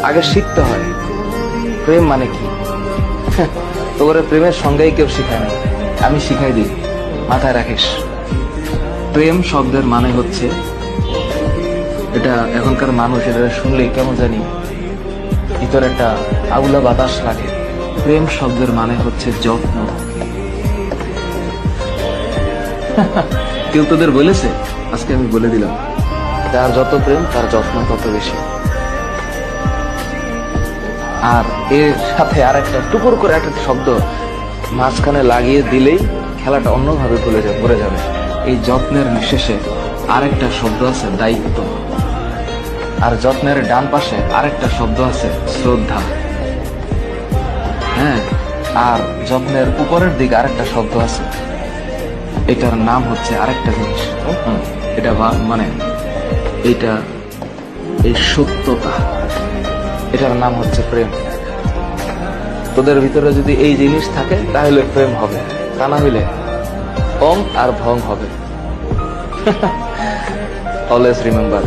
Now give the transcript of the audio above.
আগে শিখতে হয় প্রেম মানে কি। তোর প্রেমের সঙ্গেই কেউ শিখায় না, আমি শিখাই দিই, মাথায় রাখিস। প্রেম শব্দের মানে হচ্ছে, এটা এখনকার মানুষ এটা শুনলে কেমন জানি ভিতরে একটা আউলা বাতাস লাগে। প্রেম শব্দের মানে হচ্ছে যত্ন। কেউ তোদের বলেছে? আজকে আমি বলে দিলাম, যার যত প্রেম তার যত্ন তত বেশি। আর এর সাথে আর একটা টুকুর করে একটা শব্দ মাঝখানে লাগিয়ে দিলেই খেলাটা অন্যভাবে ভরে যাবে। এই যত্নের শেষে আরেকটা শব্দ আছে দায়িত্ব, আর যত্নের ডান পাশে আরেকটা শব্দ আছে শ্রদ্ধা। হ্যাঁ, আর যত্নের উপরের দিকে আরেকটা শব্দ আছে, এটার নাম হচ্ছে আরেকটা জিনিস। এটা মানে এটা এই সত্যতা, এটার নাম হচ্ছে প্রেম। তোদের ভিতরে যদি এই জিনিস থাকে তাহলে প্রেম হবে, তা না হইলে অং আর ভং হবে। Always remember.